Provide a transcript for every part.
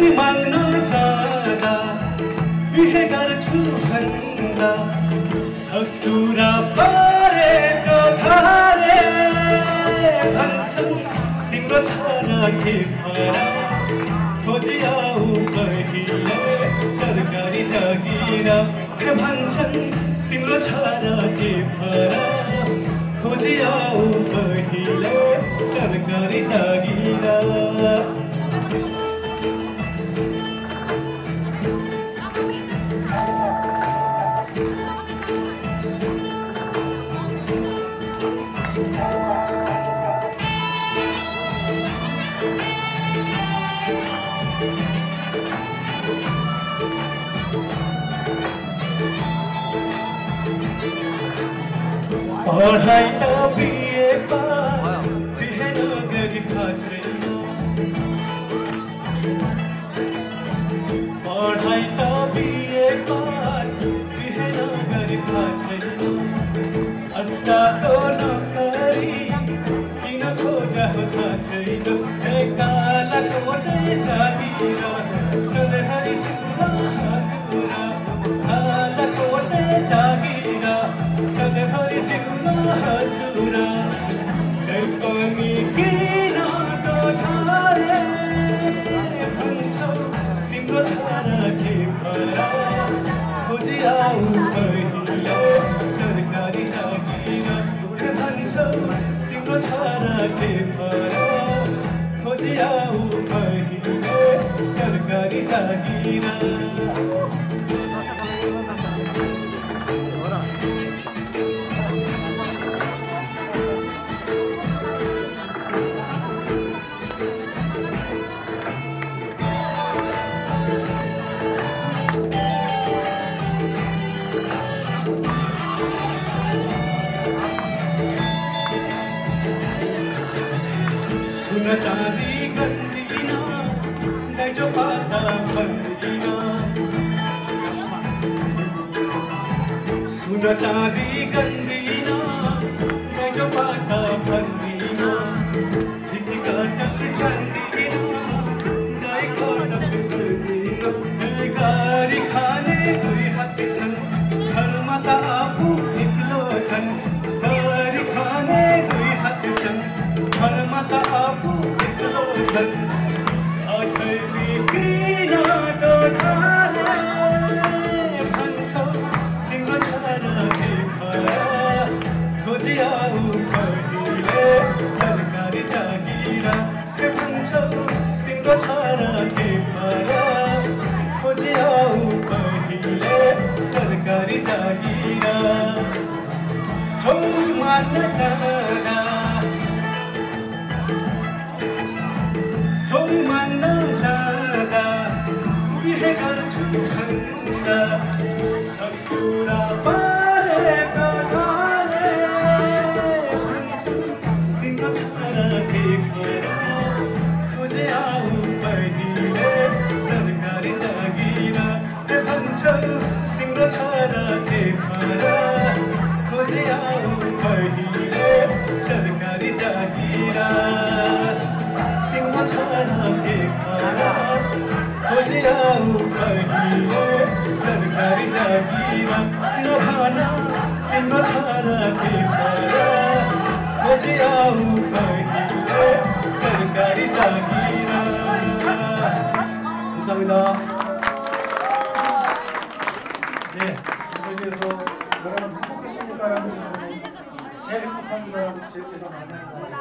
छोरी माग्न जाँदा बिहे गर्छु भन्दा ससुरा परेको थारे भन्छन् तिम्रो छोरा के भरा खोजी आऊ पहिले सरकारी जागिर भन्छन् तिम्रो छोरा के भरा खोजी आऊ पहिले सरकारी जागिर पढाइ त बिए पास बिहे नगरी छैन पढाइ त बिए पास बिहे नगरी छैन अड्डाको नोकरी किन खोजा थाहा छैन काला कोटै जागिर सधैँभरि चुरा हजुरा काला कोटै जागिर सधैँभरि जिउला हजुरा कहीँ पनि किन दोधारे भन्छौ तिम्रो छोरा के भरा खोजी आऊ पहिले सरकारी जागिर भन्छौ तिम्रो छोरा के भरा खोजी आऊ पहिले सरकारी जागिर सुन चाँदी गन्दिन दाइजो पाता भन्दिन सुन चाँदी गन्दिन दाइजो पाता भन्दिन झिकी कटक जान्दिन जाई कटक छोड्दिन गाडी खाने दुई हात छन् घरमा त आफू एक्लो छन् गाडी खाने दुई हात छन् घरमा त आफू एक्लो छन् अझैले किन दोधारे भन्छौ तिम्रो छोरा के भरा खोजी आऊ पहिले सरकारी जागिर भन्छौ तिम्रो छोरा के भरा खोजी आऊ पहिले सरकारी जागिर छोरी मान्न जाँदा छोरी मान्न जाँदा बिहे गर्छु भन्दा ससुरा परेको थारे तिम्रो छोरा के भरा खोजी आऊ पहिले सरकारी जागिर भन्छौ तिम्रो छोरा के भरा खोजी आऊ पहिले सरकारी जागिर तिम्रो छोरा के भरा खोजी आऊ पहिले सरकारी जागिर नभन तिम्रो छोरा के भरा खोजी आऊ पहिले सरकारी जागिर 감사합니다. 네, 선생님께서 여러분 행복했습니까라는 질문은 제일 행복한 거라고 지역에서 만나는 거예요.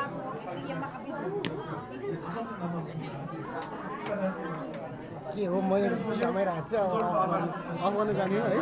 이제 5분 남았습니다. 끝까지 함께 해주십니다. के हो मैले समय राख्छ अब आउनु जाने है